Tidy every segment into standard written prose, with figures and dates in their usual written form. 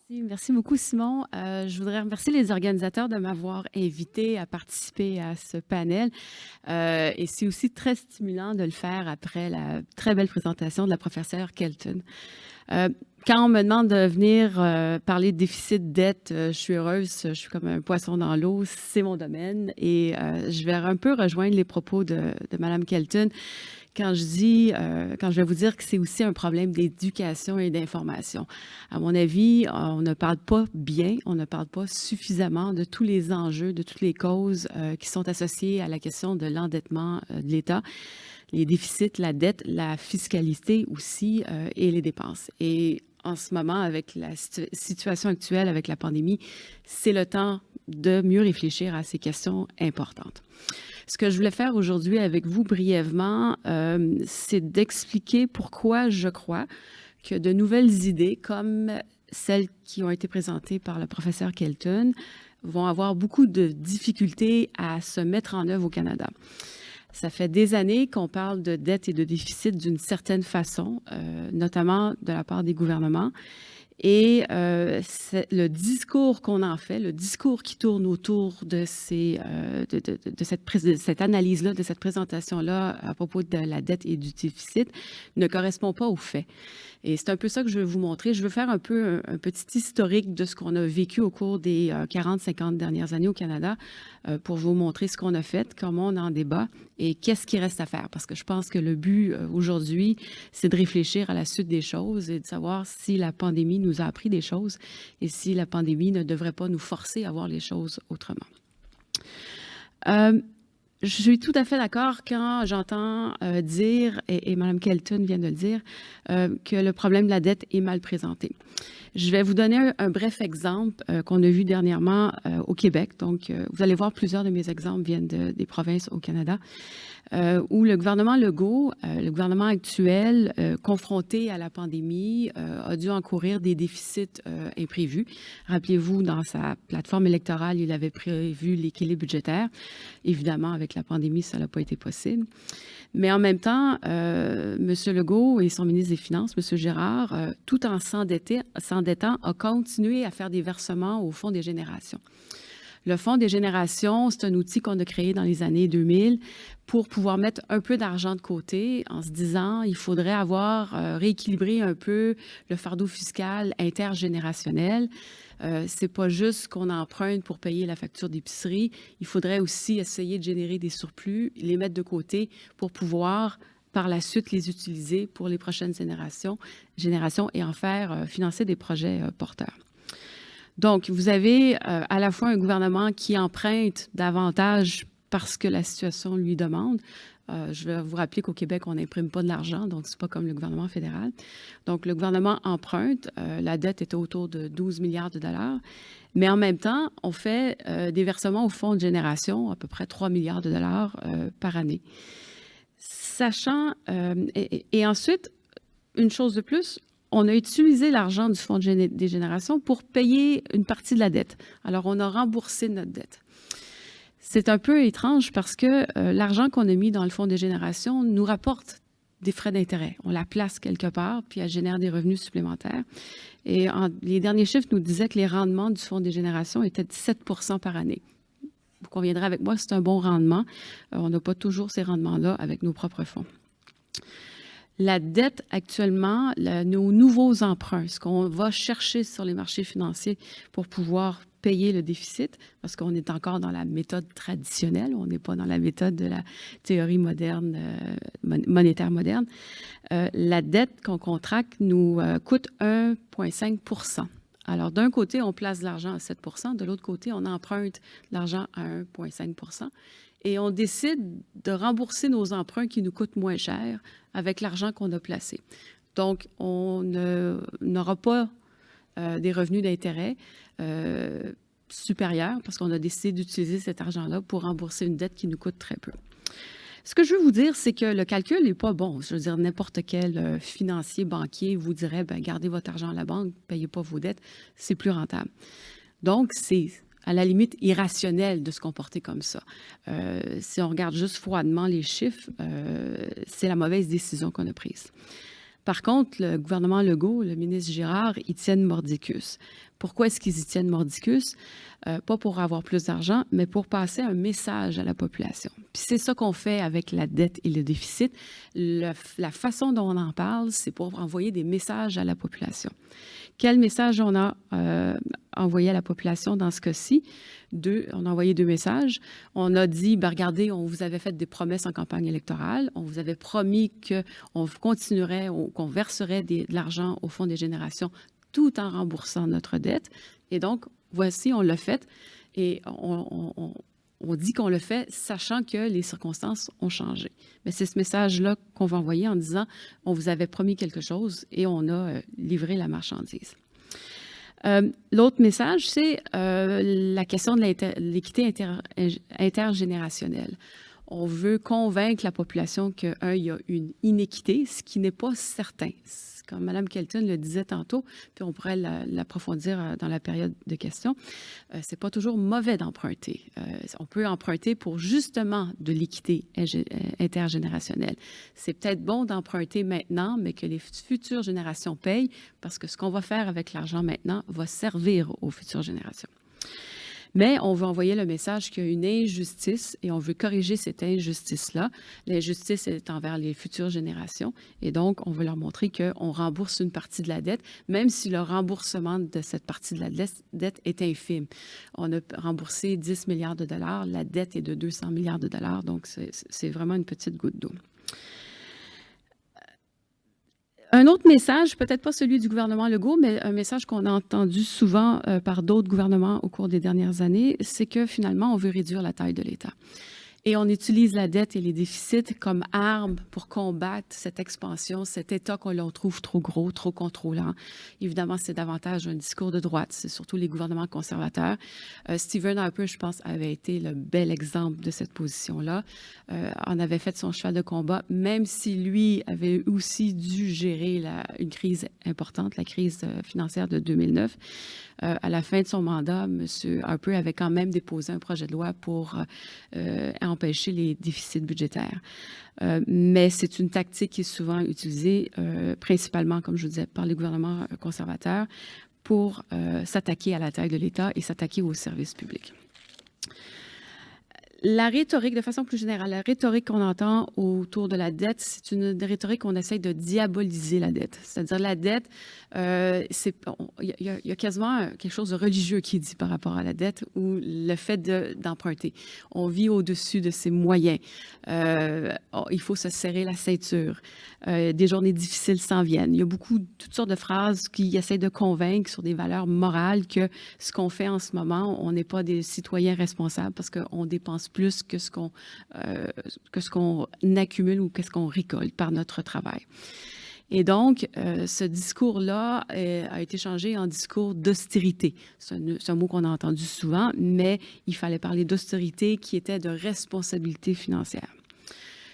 Merci beaucoup, Simon. Je voudrais remercier les organisateurs de m'avoir invité à participer à ce panel. Et c'est aussi très stimulant de le faire après la très belle présentation de la professeure Kelton. Euh, Quand on me demande de venir parler de déficit dette, je suis heureuse, je suis comme un poisson dans l'eau, c'est mon domaine. Et je vais un peu rejoindre les propos de Mme Kelton quand je vais vous dire que c'est aussi un problème d'éducation et d'information. À mon avis, on ne parle pas bien, on ne parle pas suffisamment de tous les enjeux, de toutes les causes qui sont associées à la question de l'endettement de l'État, les déficits, la dette, la fiscalité aussi et les dépenses. Et en ce moment, avec la situation actuelle, avec la pandémie, c'est le temps de mieux réfléchir à ces questions importantes. Ce que je voulais faire aujourd'hui avec vous brièvement, c'est d'expliquer pourquoi je crois que de nouvelles idées comme celles qui ont été présentées par le professeur Kelton vont avoir beaucoup de difficultés à se mettre en œuvre au Canada. Ça fait des années qu'on parle de dette et de déficit d'une certaine façon, notamment de la part des gouvernements. Et le discours qu'on en fait, le discours qui tourne autour de cette analyse-là, de cette présentation-là à propos de la dette et du déficit, ne correspond pas aux faits. Et c'est un peu ça que je veux vous montrer. Je veux faire un peu un petit historique de ce qu'on a vécu au cours des 40-50 dernières années au Canada pour vous montrer ce qu'on a fait, comment on en débat et qu'est-ce qui reste à faire. Parce que je pense que le but aujourd'hui, c'est de réfléchir à la suite des choses et de savoir si la pandémie nous a appris des choses et si la pandémie ne devrait pas nous forcer à voir les choses autrement. Je suis tout à fait d'accord quand j'entends dire, et Mme Kelton vient de le dire, que le problème de la dette est mal présenté. Je vais vous donner un bref exemple qu'on a vu dernièrement au Québec. Donc, vous allez voir, plusieurs de mes exemples viennent des provinces au Canada, où le gouvernement Legault, le gouvernement actuel, confronté à la pandémie, a dû encourir des déficits imprévus. Rappelez-vous, dans sa plateforme électorale, il avait prévu l'équilibre budgétaire. Évidemment, avec la pandémie, ça n'a pas été possible. Mais en même temps, M. Legault et son ministre des Finances, M. Girard, tout en s'endettant, a continué à faire des versements au Fonds des générations. Le Fonds des générations, c'est un outil qu'on a créé dans les années 2000 pour pouvoir mettre un peu d'argent de côté en se disant il faudrait avoir rééquilibré un peu le fardeau fiscal intergénérationnel. C'est pas juste qu'on emprunte pour payer la facture d'épicerie. Il faudrait aussi essayer de générer des surplus, les mettre de côté pour pouvoir par la suite les utiliser pour les prochaines générations et en faire financer des projets porteurs. Donc, vous avez à la fois un gouvernement qui emprunte davantage parce que la situation lui demande. Je vais vous rappeler qu'au Québec, on n'imprime pas de l'argent, donc c'est pas comme le gouvernement fédéral. Donc, le gouvernement emprunte. La dette est autour de 12 milliards de dollars. Mais en même temps, on fait des versements au fonds de génération, à peu près 3 milliards de dollars par année. Sachant... et ensuite, une chose de plus, on a utilisé l'argent du Fonds des générations pour payer une partie de la dette. Alors, on a remboursé notre dette. C'est un peu étrange parce que l'argent qu'on a mis dans le Fonds des générations nous rapporte des frais d'intérêt. On la place quelque part, puis elle génère des revenus supplémentaires. Et les derniers chiffres nous disaient que les rendements du Fonds des générations étaient de 7 % par année. Vous conviendrez avec moi, c'est un bon rendement. On n'a pas toujours ces rendements-là avec nos propres fonds. La dette actuellement, nos nouveaux emprunts, ce qu'on va chercher sur les marchés financiers pour pouvoir payer le déficit, parce qu'on est encore dans la méthode traditionnelle, on n'est pas dans la méthode de la théorie moderne, monétaire moderne. La dette qu'on contracte nous coûte 1,5 %. Alors, d'un côté, on place de l'argent à 7 %, de l'autre côté, on emprunte l'argent à 1,5 % et on décide de rembourser nos emprunts qui nous coûtent moins cher avec l'argent qu'on a placé. Donc, on n'aura pas des revenus d'intérêt supérieurs parce qu'on a décidé d'utiliser cet argent-là pour rembourser une dette qui nous coûte très peu. Ce que je veux vous dire, c'est que le calcul n'est pas bon. Je veux dire, n'importe quel financier, banquier vous dirait, bien, gardez votre argent à la banque, ne payez pas vos dettes, c'est plus rentable. Donc, c'est à la limite irrationnel de se comporter comme ça. Si on regarde juste froidement les chiffres, c'est la mauvaise décision qu'on a prise. Par contre, le gouvernement Legault, le ministre Girard, ils tiennent mordicus. Pourquoi est-ce qu'ils y tiennent mordicus? Pas pour avoir plus d'argent, mais pour passer un message à la population. Puis c'est ça qu'on fait avec la dette et le déficit. La façon dont on en parle, c'est pour envoyer des messages à la population. Quel message on a envoyé à la population dans ce cas-ci? On a envoyé 2 messages. On a dit, ben regardez, on vous avait fait des promesses en campagne électorale. On vous avait promis qu'on continuerait, qu'on verserait de l'argent au Fonds des générations tout en remboursant notre dette. Et donc, voici, on l'a fait. Et on dit qu'on le fait sachant que les circonstances ont changé. Mais c'est ce message-là qu'on va envoyer en disant on vous avait promis quelque chose et on a livré la marchandise. L'autre message, c'est la question de l'équité intergénérationnelle. On veut convaincre la population qu'il y a une inéquité, ce qui n'est pas certain. Comme Mme Kelton le disait tantôt, puis on pourrait l'approfondir dans la période de questions, c'est pas toujours mauvais d'emprunter. On peut emprunter pour justement de l'équité intergénérationnelle. C'est peut-être bon d'emprunter maintenant, mais que les futures générations payent, parce que ce qu'on va faire avec l'argent maintenant va servir aux futures générations. Mais on veut envoyer le message qu'il y a une injustice et on veut corriger cette injustice-là. L'injustice est envers les futures générations et donc on veut leur montrer qu'on rembourse une partie de la dette, même si le remboursement de cette partie de la dette est infime. On a remboursé 10 milliards de dollars, la dette est de 200 milliards de dollars, donc c'est vraiment une petite goutte d'eau. Un autre message, peut-être pas celui du gouvernement Legault, mais un message qu'on a entendu souvent par d'autres gouvernements au cours des dernières années, c'est que finalement, on veut réduire la taille de l'État. Et on utilise la dette et les déficits comme armes pour combattre cette expansion, cet État qu'on trouve trop gros, trop contrôlant. Évidemment, c'est davantage un discours de droite, c'est surtout les gouvernements conservateurs. Stephen Harper, je pense, avait été le bel exemple de cette position-là. En avait fait son cheval de combat, même si lui avait aussi dû gérer une crise importante, la crise financière de 2009. À la fin de son mandat, M. Harper avait quand même déposé un projet de loi pour empêcher les déficits budgétaires. Mais c'est une tactique qui est souvent utilisée, principalement, comme je vous disais, par les gouvernements conservateurs pour s'attaquer à la taille de l'État et s'attaquer aux services publics. La rhétorique, de façon plus générale, la rhétorique qu'on entend autour de la dette, c'est une rhétorique qu'on essaye de diaboliser la dette. C'est-à-dire la dette, il y a quasiment quelque chose de religieux qui est dit par rapport à la dette ou le fait d'emprunter. On vit au-dessus de ses moyens. Il faut se serrer la ceinture. Des journées difficiles s'en viennent. Il y a toutes sortes de phrases qui essaient de convaincre sur des valeurs morales que ce qu'on fait en ce moment, on n'est pas des citoyens responsables parce qu'on dépense plus que ce qu'on accumule ou qu'est-ce qu'on récolte par notre travail. Et donc, ce discours-là a été changé en discours d'austérité. C'est un mot qu'on a entendu souvent, mais il fallait parler d'austérité qui était de responsabilité financière.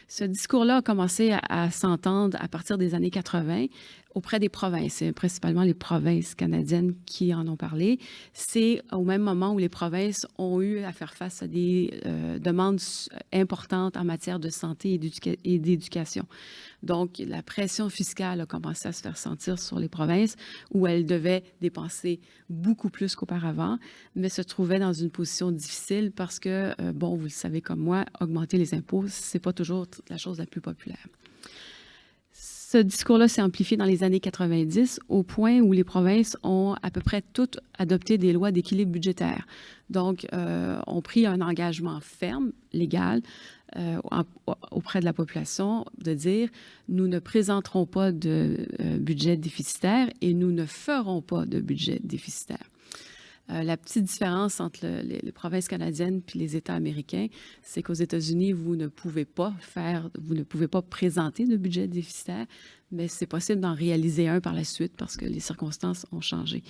Ce discours-là a commencé à s'entendre à partir des années 80 auprès des provinces. C'est principalement les provinces canadiennes qui en ont parlé. C'est au même moment où les provinces ont eu à faire face à des demandes importantes en matière de santé et d'éducation. Donc, la pression fiscale a commencé à se faire sentir sur les provinces où elles devaient dépenser beaucoup plus qu'auparavant, mais se trouvaient dans une position difficile parce que, bon, vous le savez comme moi, augmenter les impôts, c'est pas toujours la chose la plus populaire. Ce discours-là s'est amplifié dans les années 90 au point où les provinces ont à peu près toutes adopté des lois d'équilibre budgétaire. Donc, ont pris un engagement ferme, légal, auprès de la population de dire nous ne présenterons pas de budget déficitaire et nous ne ferons pas de budget déficitaire. La petite différence entre les provinces canadiennes puis les États américains, c'est qu'aux États-Unis, vous ne pouvez pas présenter de budget déficitaire, mais c'est possible d'en réaliser un par la suite parce que les circonstances ont changé.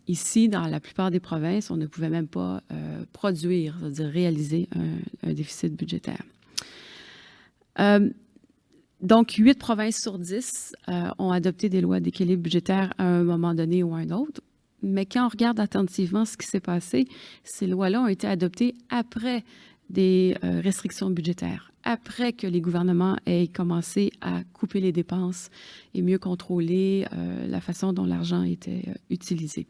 Ici, dans la plupart des provinces, on ne pouvait même pas produire, c'est-à-dire réaliser un déficit budgétaire. Donc, 8 provinces sur 10 ont adopté des lois d'équilibre budgétaire à un moment donné ou à un autre. Mais quand on regarde attentivement ce qui s'est passé, ces lois-là ont été adoptées après des restrictions budgétaires, après que les gouvernements aient commencé à couper les dépenses et mieux contrôler la façon dont l'argent était utilisé.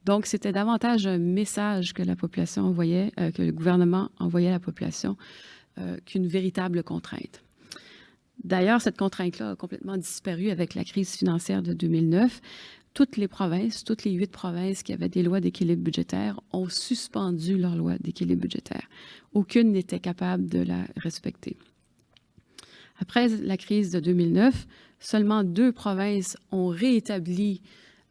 Donc, c'était davantage un message que la population envoyait, que le gouvernement envoyait à la population, qu'une véritable contrainte. D'ailleurs, cette contrainte-là a complètement disparu avec la crise financière de 2009. Toutes les 8 provinces qui avaient des lois d'équilibre budgétaire ont suspendu leurs lois d'équilibre budgétaire. Aucune n'était capable de la respecter. Après la crise de 2009, seulement 2 provinces ont réétabli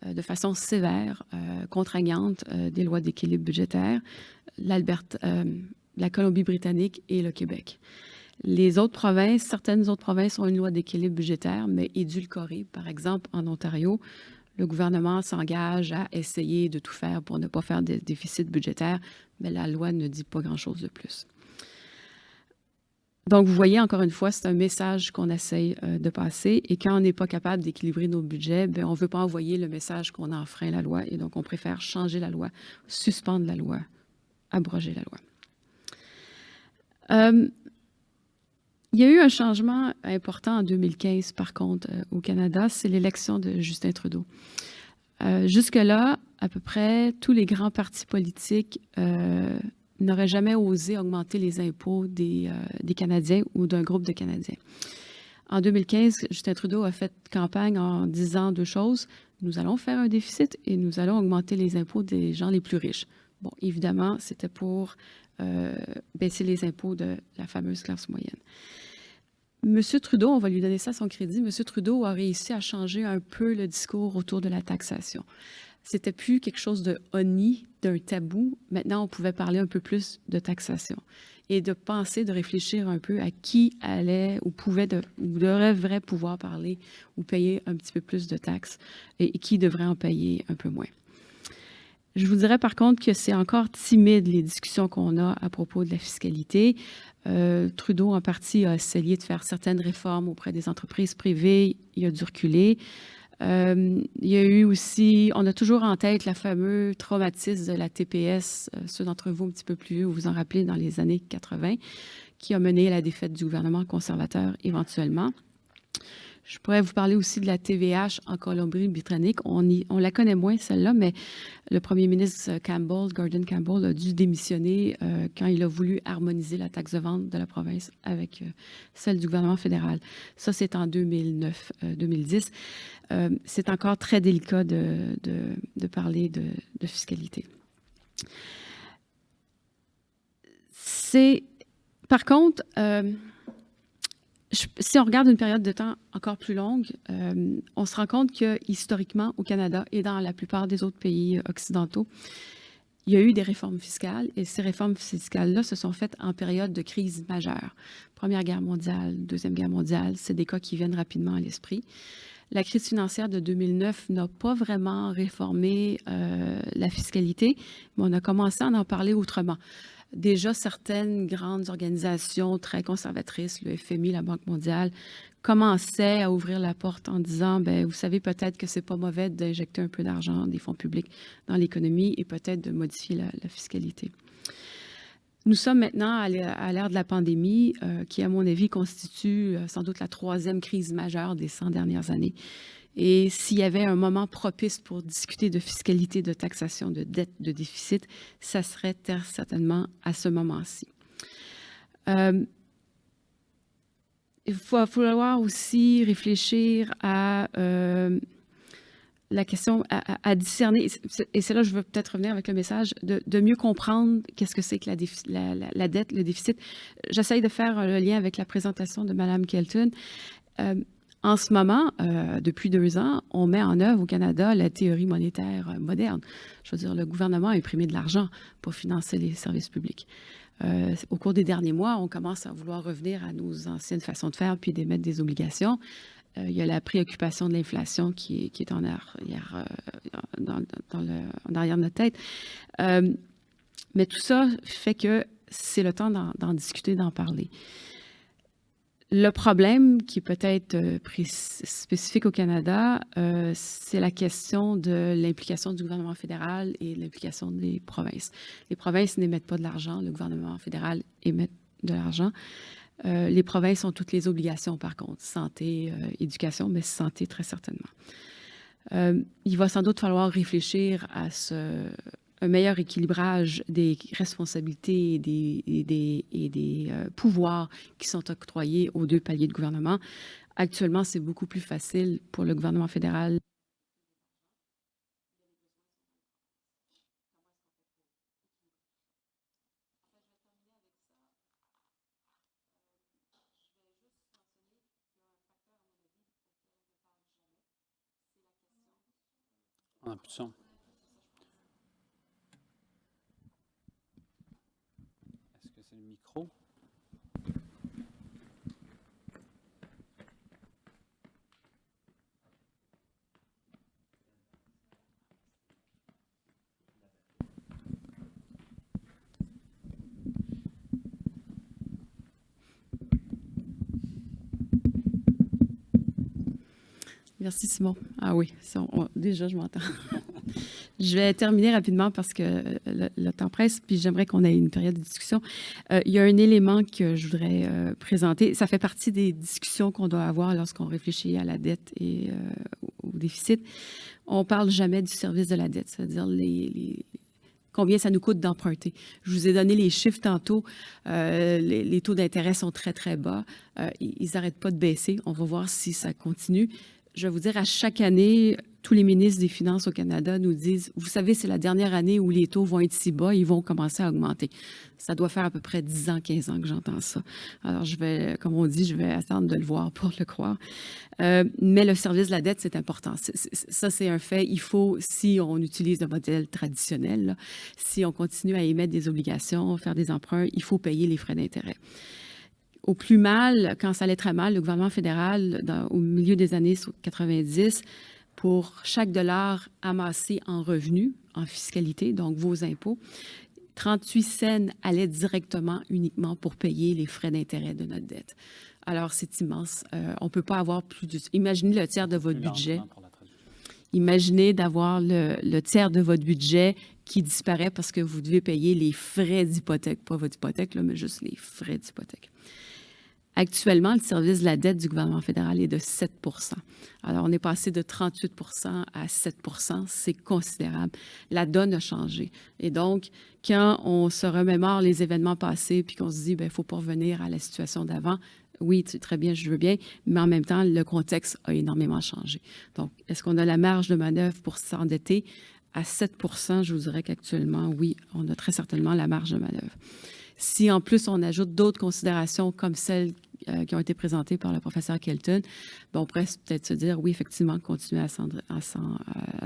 de façon sévère, contraignante, des lois d'équilibre budgétaire, la Colombie-Britannique et le Québec. Certaines autres provinces ont une loi d'équilibre budgétaire, mais édulcorée. Par exemple, en Ontario, le gouvernement s'engage à essayer de tout faire pour ne pas faire de déficit budgétaire, mais la loi ne dit pas grand-chose de plus. Donc, vous voyez, encore une fois, c'est un message qu'on essaye de passer. Et quand on n'est pas capable d'équilibrer nos budgets, bien, on ne veut pas envoyer le message qu'on a enfreint la loi. Et donc, on préfère changer la loi, suspendre la loi, abroger la loi. Il y a eu un changement important en 2015, par contre, au Canada, c'est l'élection de Justin Trudeau. Jusque-là, à peu près tous les grands partis politiques n'auraient jamais osé augmenter les impôts des Canadiens ou d'un groupe de Canadiens. En 2015, Justin Trudeau a fait campagne en disant 2 choses. Nous allons faire un déficit et nous allons augmenter les impôts des gens les plus riches. Bon, évidemment, c'était pour baisser les impôts de la fameuse classe moyenne. M. Trudeau, on va lui donner ça à son crédit, M. Trudeau a réussi à changer un peu le discours autour de la taxation. C'était plus quelque chose de honni, d'un tabou. Maintenant, on pouvait parler un peu plus de taxation et de penser, de réfléchir un peu à qui allait ou devrait pouvoir parler ou payer un petit peu plus de taxes et qui devrait en payer un peu moins. Je vous dirais par contre que c'est encore timide les discussions qu'on a à propos de la fiscalité. Trudeau, en partie, a essayé de faire certaines réformes auprès des entreprises privées. Il a dû reculer. Il y a eu aussi, on a toujours en tête le fameux traumatisme de la TPS, ceux d'entre vous un petit peu plus vieux, vous vous en rappelez, dans les années 80, qui a mené à la défaite du gouvernement conservateur éventuellement. Je pourrais vous parler aussi de la TVH en Colombie-Britannique. On la connaît moins, celle-là, mais le premier ministre Gordon Campbell, a dû démissionner quand il a voulu harmoniser la taxe de vente de la province avec celle du gouvernement fédéral. Ça, c'est en 2009-2010. C'est encore très délicat de parler de fiscalité. Par contre, si on regarde une période de temps encore plus longue, on se rend compte que historiquement, au Canada et dans la plupart des autres pays occidentaux, il y a eu des réformes fiscales et ces réformes fiscales-là se sont faites en période de crise majeure. Première Guerre mondiale, Deuxième Guerre mondiale, c'est des cas qui viennent rapidement à l'esprit. La crise financière de 2009 n'a pas vraiment réformé la fiscalité, mais on a commencé à en parler autrement. Déjà, certaines grandes organisations très conservatrices, le FMI, la Banque mondiale, commençaient à ouvrir la porte en disant, bien, vous savez peut-être que c'est pas mauvais d'injecter un peu d'argent, des fonds publics dans l'économie et peut-être de modifier la fiscalité. Nous sommes maintenant à l'ère de la pandémie, qui, à mon avis, constitue sans doute la 3e crise majeure des 100 dernières années. Et s'il y avait un moment propice pour discuter de fiscalité, de taxation, de dette, de déficit, ça serait certainement à ce moment-ci. Il va falloir aussi réfléchir à la question, à discerner, et c'est là que je veux peut-être revenir avec le message, de mieux comprendre qu'est-ce que c'est que la dette, le déficit. J'essaye de faire le lien avec la présentation de Mme Kelton. En ce moment, depuis 2 ans, on met en œuvre au Canada la théorie monétaire moderne. Je veux dire, le gouvernement a imprimé de l'argent pour financer les services publics. Au cours des derniers mois, on commence à vouloir revenir à nos anciennes façons de faire puis d'émettre des obligations. Il y a la préoccupation de l'inflation qui est en arrière de notre tête. Mais tout ça fait que c'est le temps d'en discuter, d'en parler. Le problème qui est peut-être spécifique au Canada, c'est la question de l'implication du gouvernement fédéral et l'implication des provinces. Les provinces n'émettent pas de l'argent, le gouvernement fédéral émet de l'argent. Les provinces ont toutes les obligations, par contre, santé, éducation, mais santé très certainement. Il va sans doute falloir réfléchir à un meilleur équilibrage des responsabilités et des pouvoirs qui sont octroyés aux deux paliers de gouvernement. Actuellement, c'est beaucoup plus facile pour le gouvernement fédéral. On a plus de son. Est-ce que c'est le micro? Merci, Simon. Ah oui, déjà, je m'entends. Je vais terminer rapidement parce que le temps presse, puis j'aimerais qu'on ait une période de discussion. Il y a un élément que je voudrais présenter. Ça fait partie des discussions qu'on doit avoir lorsqu'on réfléchit à la dette et au déficit. On ne parle jamais du service de la dette, c'est-à-dire combien ça nous coûte d'emprunter. Je vous ai donné les chiffres tantôt. Les taux d'intérêt sont très, très bas. Ils n'arrêtent pas de baisser. On va voir si ça continue. Je vais vous dire, à chaque année, tous les ministres des Finances au Canada nous disent, vous savez, c'est la dernière année où les taux vont être si bas, ils vont commencer à augmenter. Ça doit faire à peu près 10 ans, 15 ans que j'entends ça. Alors, comme on dit, je vais attendre de le voir pour le croire. Mais le service de la dette, c'est important. Ça, c'est un fait. Il faut, si on utilise le modèle traditionnel, là, si on continue à émettre des obligations, faire des emprunts, il faut payer les frais d'intérêt. Au plus mal, quand ça allait très mal, le gouvernement fédéral, au milieu des années 90, pour chaque dollar amassé en revenus, en fiscalité, donc vos impôts, 38 cents allaient directement uniquement pour payer les frais d'intérêt de notre dette. Alors, c'est immense. On ne peut pas avoir plus de... Imaginez le tiers de votre budget. Imaginez d'avoir le tiers de votre budget qui disparaît parce que vous devez payer les frais d'hypothèque, pas votre hypothèque, là, mais juste les frais d'hypothèque. Actuellement, le service de la dette du gouvernement fédéral est de 7 %. Alors, on est passé de 38 % à 7 %. C'est considérable. La donne a changé. Et donc, quand on se remémore les événements passés puis qu'on se dit, il ne faut pas revenir à la situation d'avant, oui, très bien, je veux bien, mais en même temps, le contexte a énormément changé. Donc, est-ce qu'on a la marge de manœuvre pour s'endetter? À 7 % je vous dirais qu'actuellement, oui, on a très certainement la marge de manœuvre. Si en plus on ajoute d'autres considérations comme celles qui ont été présentées par le professeur Kelton, on pourrait peut-être se dire, oui, effectivement, continuer à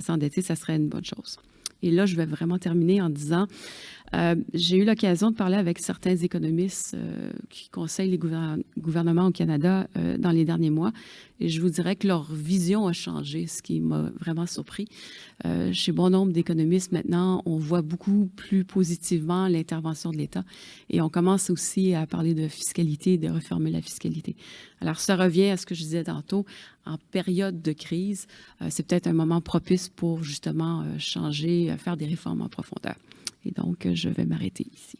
s'endetter, ça serait une bonne chose. Et là, je vais vraiment terminer en disant, j'ai eu l'occasion de parler avec certains économistes qui conseillent les gouvernements au Canada dans les derniers mois, et je vous dirais que leur vision a changé, ce qui m'a vraiment surpris. Chez bon nombre d'économistes, maintenant, on voit beaucoup plus positivement l'intervention de l'État, et on commence aussi à parler de fiscalité, de réformer la fiscalité. Alors, ça revient à ce que je disais tantôt, en période de crise, c'est peut-être un moment propice pour justement changer, faire des réformes en profondeur. Et donc, je vais m'arrêter ici.